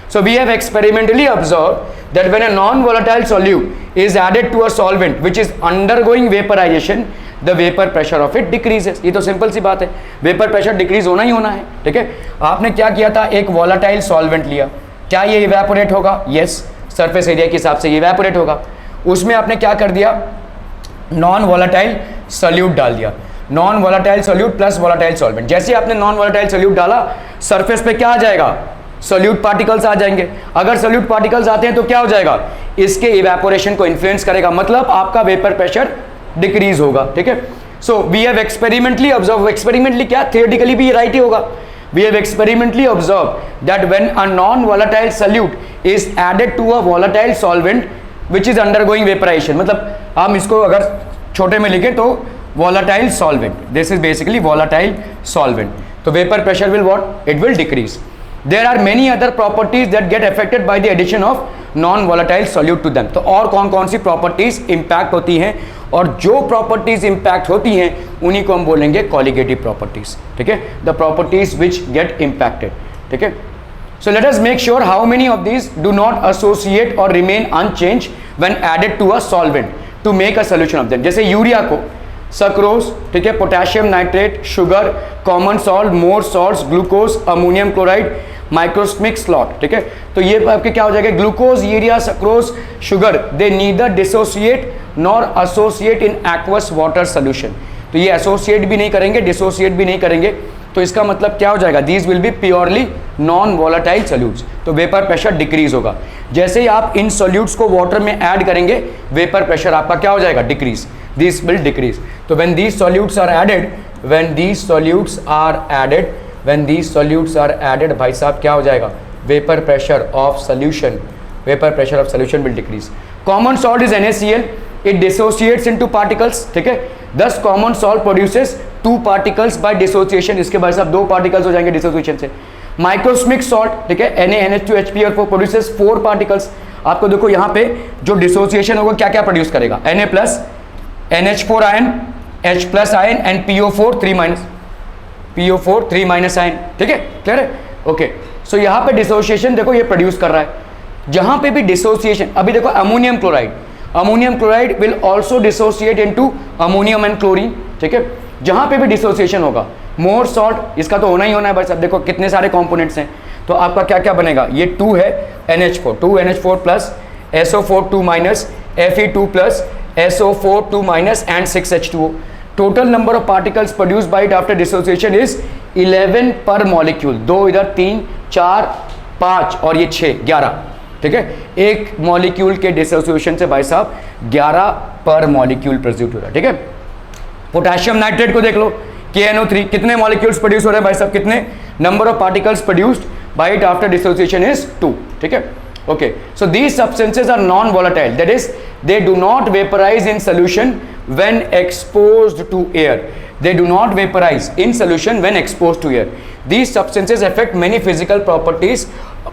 A: So we have experimentally observed that when a non-volatile solute is added to a solvent which is undergoing vaporization, the vapor pressure of it decreases। ये तो simple सी बात है, vapor pressure decrease होना ही होना है, ठीक है। आपने क्या किया था, एक volatile solvent लिया, क्या ये evaporate होगा, yes, surface area के हिसाब से ये evaporate होगा। उसमें आपने क्या कर दिया, नॉन वोलाटाइल सोल्यूट डाल दिया, non volatile solute plus volatile solvent. जैसे आपने नॉन वोलाटाइल सोल्यूट डाला, सरफेस पे क्या आ जाएगा, सोल्यूट पार्टिकल्स आ जाएंगे। अगर सोल्यूट पार्टिकल्स आते हैं तो क्या हो जाएगा, इसके इवेपोरेशन को इन्फ्लुएंस करेगा, मतलब आपका वेपर प्रेशर डिक्रीज होगा, ठीक है। So we have experimentally observe, experimentally क्या, थियोरेटिकली भी राइट ही होगा। We have experimentally observe that when a non volatile solute is added to a volatile solvent which is undergoing vaporisation, मतलब हम इसको अगर छोटे में लिखें तो volatile solvent, this is basically volatile solvent, so vapor pressure will what, it will decrease. There are many other properties that get affected by the addition of non volatile solute to them। तो और कौन कौन सी properties impact होती हैं, और जो properties impact होती हैं उन्हीं को हम बोलेंगे कॉलिगेटिव प्रॉपर्टीज, ठीक है, the properties which get impacted, ठीक है। So let us make sure how many of these do not associate or remain unchanged when added to a solvent to make a solution of them। जैसे urea को sucrose, ठीक है, potassium nitrate, sugar, common salt, more salts, glucose, ammonium chloride, microcosmic salt, ठीक है। तो ये आपके क्या हो जाएगा, glucose, urea, sucrose, sugar, they neither dissociate nor associate in aqueous water solution. तो ये एसोसिएट भी नहीं करेंगे, डिसोसिएट भी नहीं करेंगे, तो इसका मतलब क्या हो जाएगा, these will be purely non volatile solutes, तो वेपर प्रेशर डिक्रीज होगा। जैसे ही आप इन सोल्यूट्स को वाटर में ऐड करेंगे, वेपर प्रेशर आपका क्या हो जाएगा, डिक्रीज, दिस विल डिक्रीज। तो when these solutes are added, when these solutes are added, when these solutes are added, भाई साहब क्या हो जाएगा, vapour pressure of solution, vapour pressure of solution will decrease. Common salt is NaCl, it dissociates into particles, ठीक है, thus common salt produces 2 particles by dissociation, इसके बाद साहब 2 पार्टिकल्स हो जाएंगे डिसोसिएशन से। माइक्रोस्मिक सॉल्ट, ठीक है, NaNH2HPr4 प्रोड्यूसेस 4 पार्टिकल्स। आपको देखो यहाँ पे जो डिसोसिएशन होगा क्या क्या प्रोड्यूस करेगा, Na plus, NH4 ion, H plus ion and PO4 3 minus ion, ठीक है, क्लियर है, ओके। सो यहाँ पे डिसोसिएशन देखो ये प्रोड्यूस कर रहा है। जहाँ पे भी डिसोसिएशन, अभी देखो ammonium chloride will also dissociate into ammonium and chlorine, ठीक है। जहाँ पे भी डिसोसिएशन होगा, मोर सॉल्ट, इसका तो होना ही होना है भाई साहब, देखो कितने सारे कंपोनेंट्स हैं, तो आपका क्या क्या बनेगा, ये 2 है NH4, 2NH4 plus SO4 2 minus Fe2 plus SO4 2 minus and 6H2O। Total number of particles produce by it after dissociation is 11 पर मॉलिक्यूल, 2 इधर, 3 4 5 और ये 6 11, ठीक है। एक मॉलिक्यूल के डिसोसिएशन से भाई साहब 11 पर मॉलिक्यूल प्रोड्यूस हो रहा है, ठीक है। पोटेशियम नाइट्रेट को देख लो, KNO3, कितने मॉलिक्यूल्स प्रोड्यूस हो रहे हैं भाई साहब, कितने, number of particles produced by it after dissociation is 2, ठीक है, okay. So these substances are non volatile, that is they do not vaporise in solution when exposed to air, they do not vaporize in solution when exposed to air. These substances affect many physical properties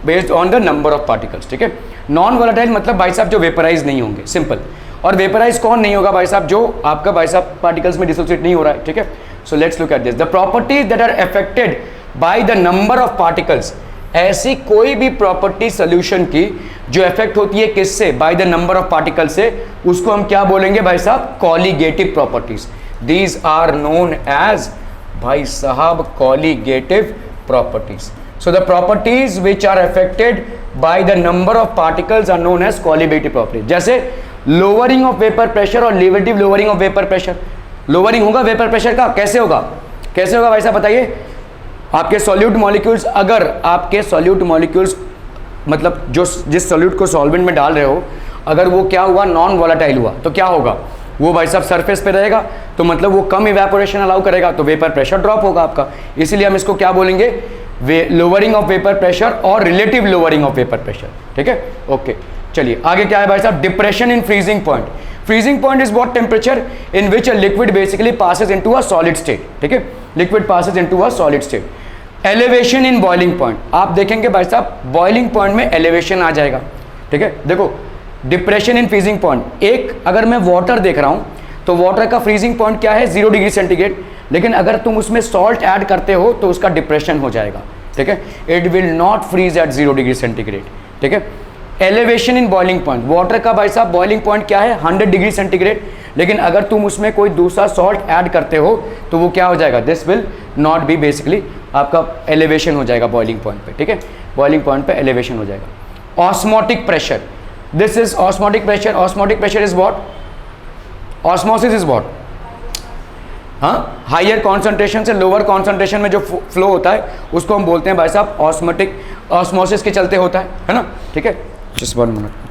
A: based on the number of particles, ठीक है। Non volatile मतलब भाई साहब जो vaporise नहीं होंगे, simple. और vaporise कौन नहीं होगा भाई साहब, जो आपका भाई साहब पार्टिकल्स में डिसोसिएट नहीं हो रहा है, ठीक है। So let's look at this, the properties that are affected by the number of particles, ऐसी कोई भी प्रॉपर्टी सोल्यूशन की जो इफेक्ट होती है किससे, bye the number of particle से, उसको हम क्या बोलेंगे भाई साहब, colligative properties. These are known as भाई साहब colligative properties. So the properties which are affected by the number of particles are known as colligative properties. जैसे lowering of vapor pressure और relative lowering of vapor pressure. Lowering होगा vapor pressure का, कैसे होगा, कैसे होगा भाई साहब बताइए। आपके solute molecules, अगर आपके solute molecules मतलब जो जिस solute को solvent में डाल रहे हो, अगर वो क्या हुआ, नॉन वोलेटाइल हुआ, तो क्या होगा, वो भाई साहब सरफेस पे रहेगा, तो मतलब वो कम इवेपोरेशन अलाउ करेगा, तो वेपर प्रेशर ड्रॉप होगा आपका। इसीलिए हम इसको क्या बोलेंगे, लोअरिंग ऑफ वेपर प्रेशर और relative lowering of vapour pressure, ठीक है, ओके। चलिए आगे क्या है भाई साहब, depression in freezing point. Freezing point is what temperature in which a liquid basically passes into a solid state, ठीक है, liquid passes into a solid state. Elevation in boiling point, आप देखेंगे भाई साहब बॉइलिंग पॉइंट में elevation आ जाएगा, ठीक है। देखो डिप्रेशन इन फ्रीजिंग पॉइंट, एक अगर मैं वाटर देख रहा हूं तो वाटर का फ्रीजिंग पॉइंट क्या है, 0 डिग्री सेंटीग्रेड, लेकिन अगर तुम उसमें सॉल्ट ऐड करते हो तो उसका डिप्रेशन हो जाएगा, ठीक है, it will not freeze at 0 degree centigrade, ठीक है। Elevation in boiling point, water का भाई साहब बॉइलिंग पॉइंट क्या है, 100 डिग्री सेंटीग्रेड, लेकिन अगर तुम उसमें कोई दूसरा सॉल्ट ऐड करते हो तो वो क्या हो जाएगा, this will not be basically आपका एलिवेशन हो जाएगा बॉइलिंग पॉइंट पे, ठीक है, बॉइलिंग पॉइंट पे एलिवेशन हो जाएगा। Osmotic pressure, this is osmotic pressure. Osmotic pressure is what, osmosis is what, हाँ, हायर कॉन्सेंट्रेशन से लोअर कॉन्सेंट्रेशन में जो फ्लो होता है उसको हम बोलते हैं भाई साहब ऑस्मोटिक, ऑस्मोसिस के चलते होता है ना, ठीक है। Just 1 minute.